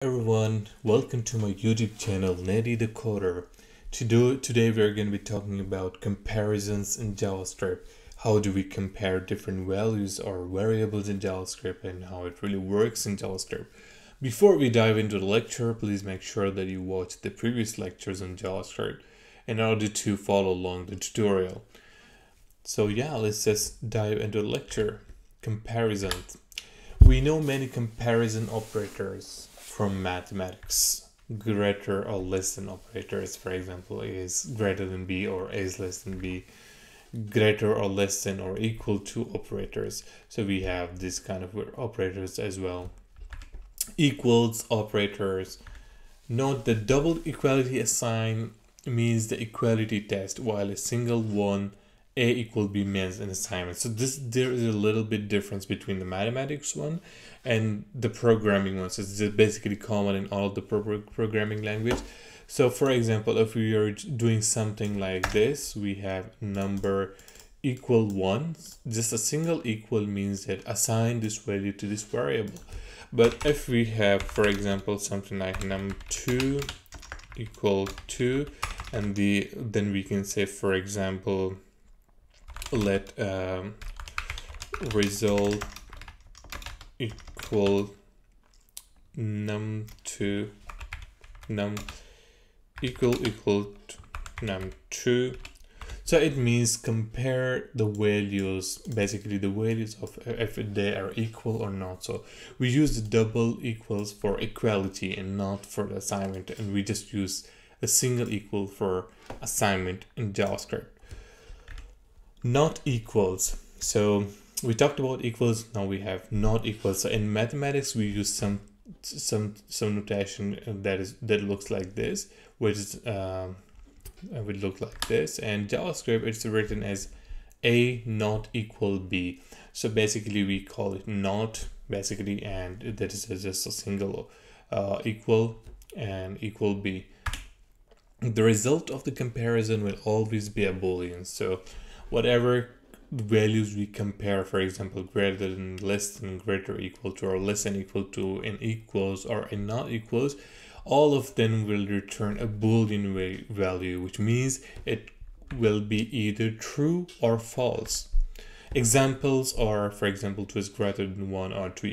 Everyone, welcome to my YouTube channel, Netty the Coder. Today we're going to be talking about comparisons in JavaScript. How do we compare different values or variables in JavaScript and how it really works in JavaScript. Before we dive into the lecture, please make sure that you watch the previous lectures on JavaScript in order to follow along the tutorial. So yeah, let's just dive into the lecture. Comparisons. We know many comparison operators from mathematics. Greater or less than operators, for example, is greater than b or is less than b. Greater or less than or equal to operators. So we have this kind of operators as well. Equals operators. Note that double equality assign means the equality test, while a single one a equal b means an assignment. So there is a little bit difference between the mathematics one and the programming one. So it's basically common in all of the programming language. So for example, if we are doing something like this, we have number equal 1. Just a single equal means that assign this value to this variable. But if we have, for example, something like num2 equal 2, and then we can say, for example, let result equal num2 num equal to num2. So it means compare the values, basically the values of if they are equal or not. So we use the double equals for equality and not for the assignment, and we just use a single equal for assignment in JavaScript. Not equals. So we talked about equals, now we have not equals. So in mathematics we use some notation that looks like this, which is would look like this, and JavaScript it's written as a not equal b. So basically we call it not, basically, and that is just a single equal and equal b. The result of the comparison will always be a boolean. So whatever values we compare, for example, greater than, less than, greater equal to, or less than equal to, in equals or in not equals, all of them will return a boolean value, which means it will be either true or false. Examples are, for example, 2 is greater than 1, or 2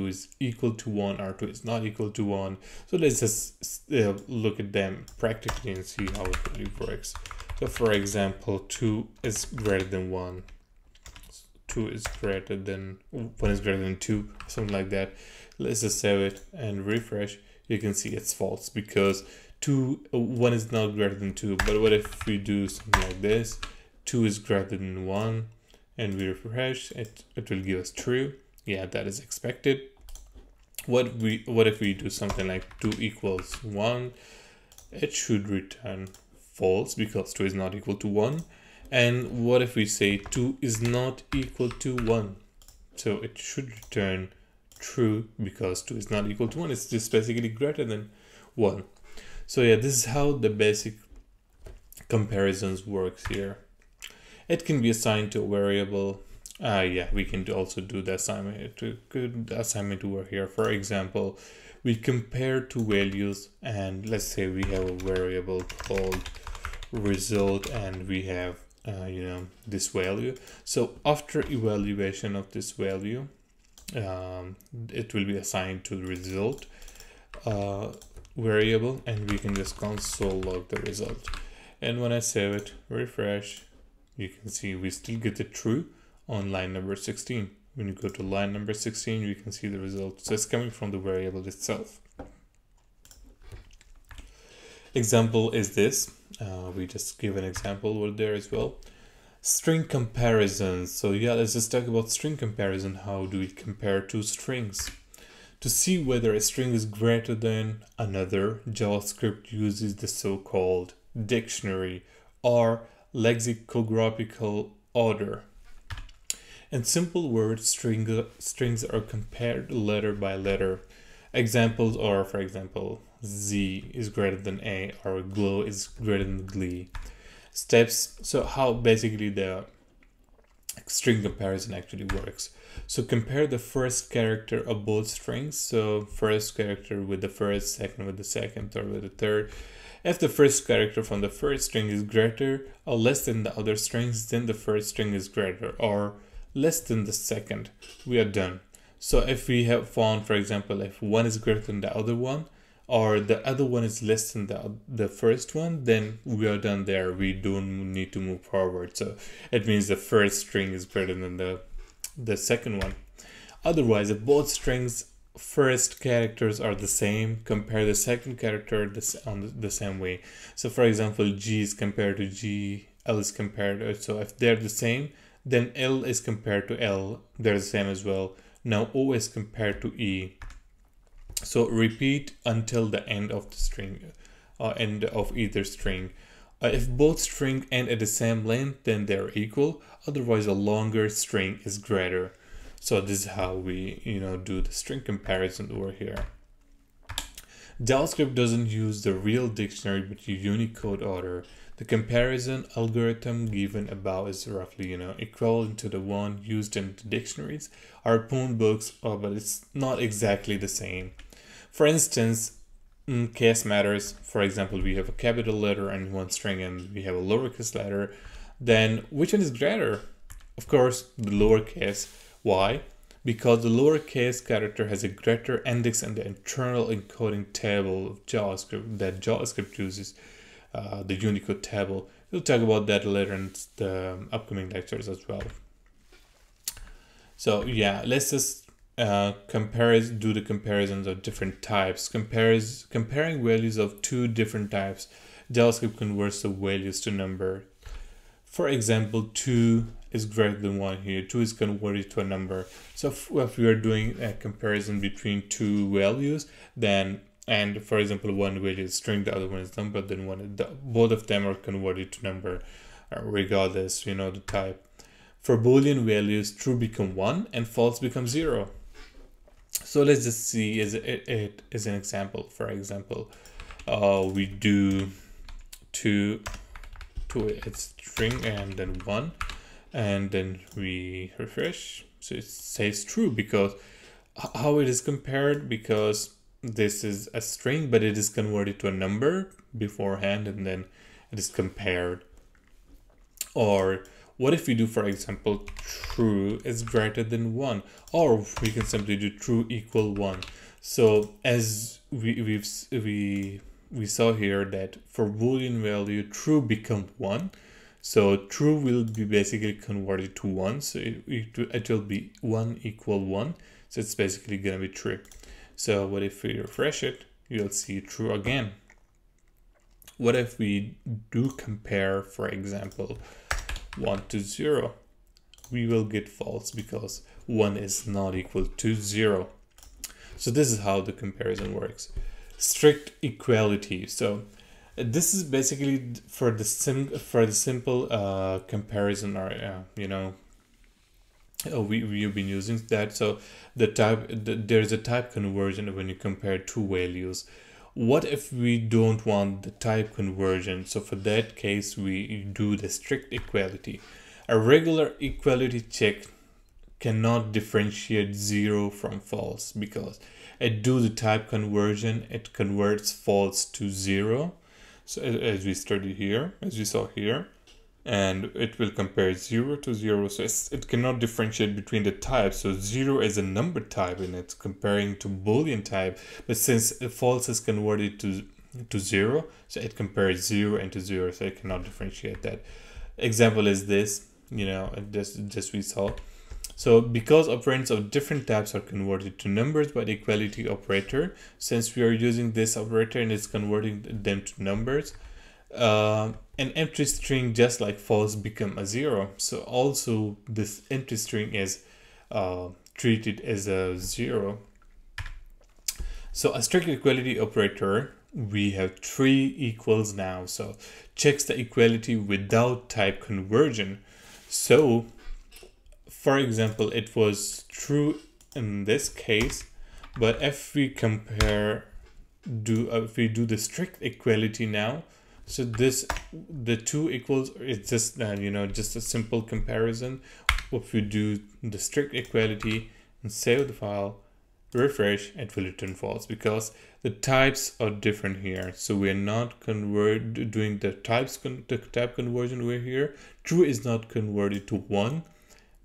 is equal to 1, or 2 is not equal to 1. So let's just look at them practically and see how it really works. So for example, 2 is greater than 1. 2 is greater than 1 is greater than 2, something like that. Let's just save it and refresh. You can see it's false because 1 is not greater than 2. But what if we do something like this? 2 is greater than 1, and we refresh it, it will give us true. Yeah, that is expected. What if we do something like 2 equals 1? It should return false because 2 is not equal to 1. And what if we say 2 is not equal to 1? So it should return true because 2 is not equal to 1. It's just basically greater than 1. So yeah, this is how the basic comparisons works here. It can be assigned to a variable. Yeah, we can also do the assignment over here. For example, we compare two values, and let's say we have a variable called result, and we have this value. So after evaluation of this value, it will be assigned to the result variable, and we can just console log the result. And when I save it, refresh, you can see we still get the true on line number 16. When you go to line number 16, you can see the result. So it's coming from the variable itself. Example is this. We just give an example over there as well. String comparisons. So yeah, let's just talk about string comparison. How do we compare two strings? To see whether a string is greater than another, JavaScript uses the so-called dictionary or lexicographical order. In simple words, strings are compared letter by letter. Examples are, for example, Z is greater than A, or glow is greater than glee. Steps. So how basically the string comparison actually works. So compare the first character of both strings. So first character with the first, second with the second, third with the third. If the first character from the first string is greater or less than the other strings, then the first string is greater or less than the second. We are done. So if we have found, for example, if one is greater than the other one, or the other one is less than the first one, then we are done there. We don't need to move forward. So it means the first string is greater than the second one. Otherwise, if both strings first characters are the same, compare the second character on the same way. So for example, G is compared to G, L is compared to, so if they're the same, then L is compared to L, they're the same as well. Now O is compared to E. So repeat until the end of the string, end of either string. If both strings end at the same length, then they're equal. Otherwise, a longer string is greater. So this is how we, do the string comparison over here. JavaScript doesn't use the real dictionary, but the Unicode order. The comparison algorithm given above is roughly, equivalent to the one used in the dictionaries or phone books, but it's not exactly the same. For instance, case matters. For example, we have a capital letter and one string, and we have a lowercase letter. Then which one is greater? Of course, the lowercase. Why? Because the lowercase character has a greater index in the internal encoding table of JavaScript that JavaScript uses, the Unicode table. We'll talk about that later in the upcoming lectures as well. So yeah, let's just do the comparisons of different types. Comparing values of two different types. JavaScript converts the values to number. For example, 2 is greater than 1 here. 2 is converted to a number. So if we are doing a comparison between two values, then, and for example, one value is string, the other one is number, then both of them are converted to number, regardless, the type. For Boolean values, true become 1 and false become 0. So let's just see it as an example. For example, we do 2 its string and then 1, and then we refresh. So it says true because how it is compared, because this is a string, but it is converted to a number beforehand, and then it is compared. Or what if we do, for example, true is greater than 1, or we can simply do true equal 1. So as we saw here that for Boolean value, true become 1. So true will be basically converted to 1. So it will be 1 equal 1. So it's basically going to be true. So what if we refresh it? You'll see true again. What if we do compare, for example, 1 to 0? We will get false because 1 is not equal to 0. So this is how the comparison works. Strict equality. So this is basically for the simple comparison, or we've been using that. So there's a type conversion when you compare two values. What if we don't want the type conversion? So for that case, we do the strict equality. A regular equality check cannot differentiate 0 from false, because it do the type conversion, it converts false to 0. So as we studied here, as we saw here, and it will compare 0 to 0. So it cannot differentiate between the types. So 0 is a number type and it's comparing to Boolean type. But since false is converted to 0, so it compares 0 into 0. So it cannot differentiate that. Example is this, just we saw. So because operands of different types are converted to numbers by the equality operator, since we are using this operator and it's converting them to numbers, an empty string just like false become a 0. So also this empty string is treated as a 0. So a strict equality operator, we have 3 equals now. So checks the equality without type conversion. So for example, it was true in this case, but if we compare, if we do the strict equality now, so the 2 equals, it's just just a simple comparison. if we do the strict equality and save the file, refresh, it will return false because the types are different here. So we are not doing the type conversion over here. True is not converted to 1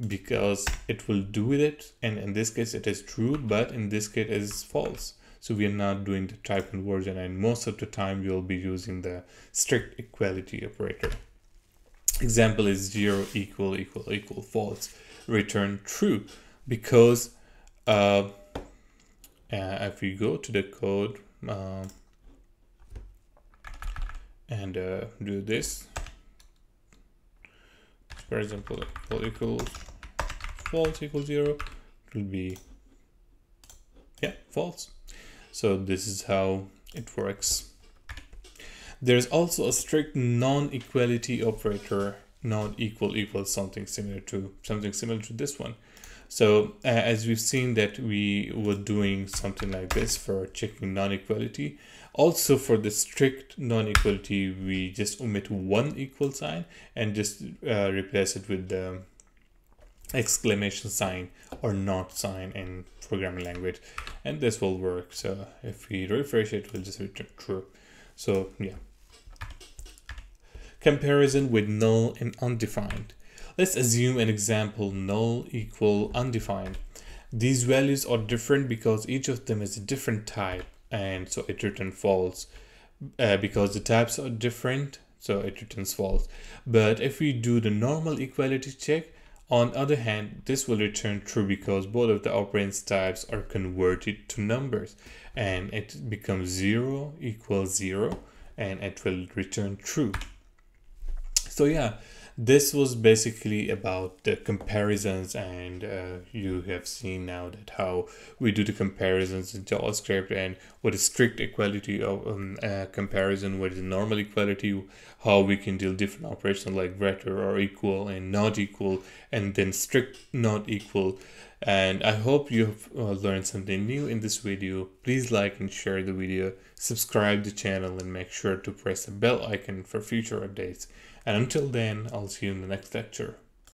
because it will do with it, and in this case it is true, but in this case it is false. So we are not doing the type conversion, and most of the time we will be using the strict equality operator. Example is 0 equal equal equal false, return true, because if we go to the code and do this, for example, equal equals false equals 0, it will be false. So this is how it works. There's also a strict non-equality operator, not equal equals something similar to this one. So as we've seen that we were doing something like this for checking non-equality. Also for the strict non-equality, we just omit one equal sign and just replace it with the exclamation sign or not sign in programming language, and this will work. So if we refresh it, we'll just return true. So yeah. Comparison with null and undefined. Let's assume an example null equal undefined. These values are different because each of them is a different type, and so it returns false. Because the types are different, so it returns false. But if we do the normal equality check, on the other hand, this will return true because both of the operand types are converted to numbers, and it becomes 0 equals 0, and it will return true. So yeah, this was basically about the comparisons, and you have seen now that how we do the comparisons in JavaScript, and what is strict equality of comparison, what is normal equality, how we can deal different operations like greater or equal and not equal, and then strict not equal. And I hope you have learned something new in this video. Please like and share the video, subscribe to the channel, and make sure to press the bell icon for future updates. And until then, I'll see you in the next lecture.